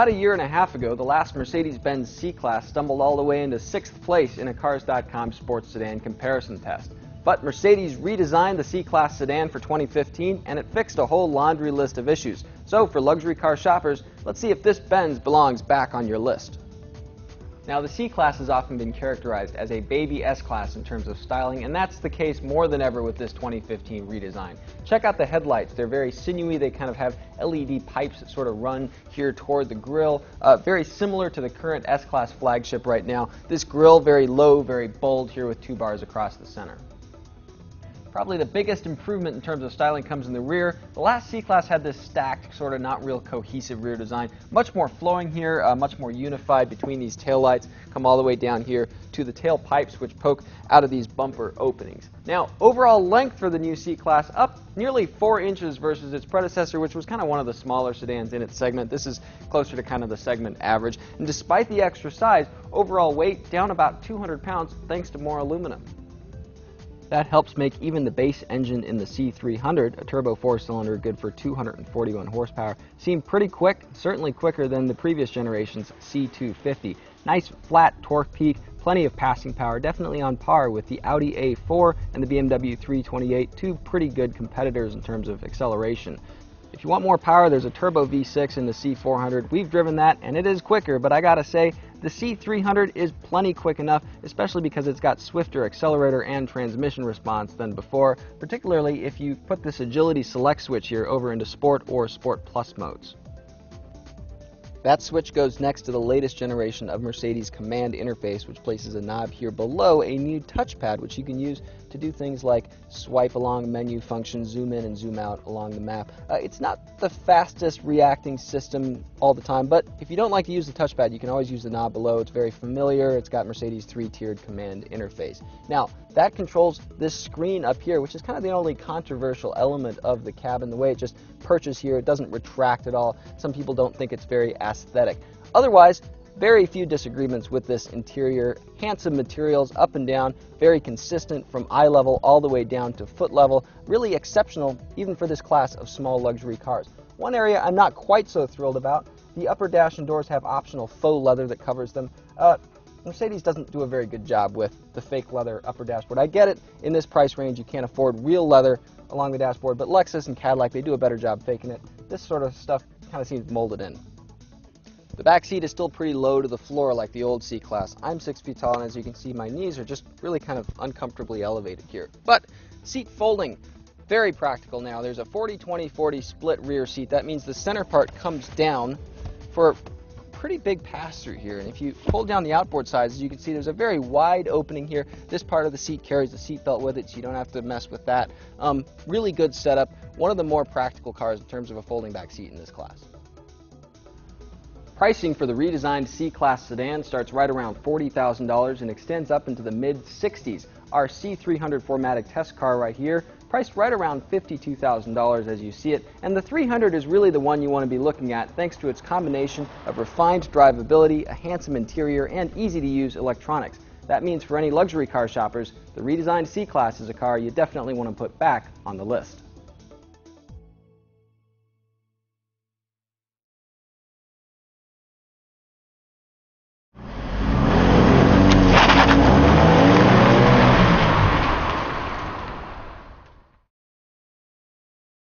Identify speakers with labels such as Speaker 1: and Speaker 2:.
Speaker 1: About a year and a half ago, the last Mercedes-Benz C-Class stumbled all the way into 6th place in a Cars.com sports sedan comparison test. But Mercedes redesigned the C-Class sedan for 2015, and it fixed a whole laundry list of issues. So for luxury car shoppers, let's see if this Benz belongs back on your list. Now, the C-Class has often been characterized as a baby S-Class in terms of styling, and that's the case more than ever with this 2015 redesign. Check out the headlights. They're very sinewy. They kind of have LED pipes that sort of run here toward the grille. Very similar to the current S-Class flagship right now. This grille, very low, very bold here with 2 bars across the center. Probably the biggest improvement in terms of styling comes in the rear. The last C-Class had this stacked, sort of not real cohesive rear design. Much more flowing here, much more unified between these taillights. Come all the way down here to the tail pipes, which poke out of these bumper openings. Now, overall length for the new C-Class up nearly 4 inches versus its predecessor, which was kind of one of the smaller sedans in its segment. This is closer to kind of the segment average. And despite the extra size, overall weight down about 200 pounds thanks to more aluminum. That helps make even the base engine in the C300, a turbo 4-cylinder good for 241 horsepower, seem pretty quick, certainly quicker than the previous generation's C250. Nice flat torque peak, plenty of passing power, definitely on par with the Audi A4 and the BMW 328, two pretty good competitors in terms of acceleration. If you want more power, there's a turbo V6 in the C400. We've driven that, and it is quicker, but I gotta say, the C300 is plenty quick enough, especially because it's got swifter accelerator and transmission response than before, particularly if you put this agility select switch here over into Sport or Sport Plus modes. That switch goes next to the latest generation of Mercedes command interface, which places a knob here below a new touchpad, which you can use to do things like swipe along menu functions, zoom in and zoom out along the map. It's not the fastest reacting system all the time, but if you don't like to use the touchpad, you can always use the knob below. It's very familiar. It's got Mercedes' 3-tiered command interface. Now, that controls this screen up here, which is kind of the only controversial element of the cabin. The way it just perches here, it doesn't retract at all. Some people don't think it's very aesthetic. Otherwise, very few disagreements with this interior. Handsome materials up and down, very consistent from eye level all the way down to foot level. Really exceptional even for this class of small luxury cars. One area I'm not quite so thrilled about, the upper dash and doors have optional faux leather that covers them. Mercedes doesn't do a very good job with the fake leather upper dashboard. I get it, in this price range you can't afford real leather along the dashboard, but Lexus and Cadillac, they do a better job faking it. This sort of stuff kind of seems molded in. The back seat is still pretty low to the floor like the old C-Class. I'm 6 feet tall, and as you can see, my knees are just really kind of uncomfortably elevated here. But seat folding, very practical now. There's a 40-20-40 split rear seat. That means the center part comes down for a pretty big pass-through here. And if you pull down the outboard sides, you can see there's a very wide opening here. This part of the seat carries the seat belt with it, so you don't have to mess with that. Really good setup. One of the more practical cars in terms of a folding back seat in this class. Pricing for the redesigned C-Class sedan starts right around $40,000 and extends up into the mid-60s. Our C300 4MATIC test car right here, priced right around $52,000 as you see it, and the 300 is really the one you want to be looking at thanks to its combination of refined drivability, a handsome interior, and easy-to-use electronics. That means for any luxury car shoppers, the redesigned C-Class is a car you definitely want to put back on the list.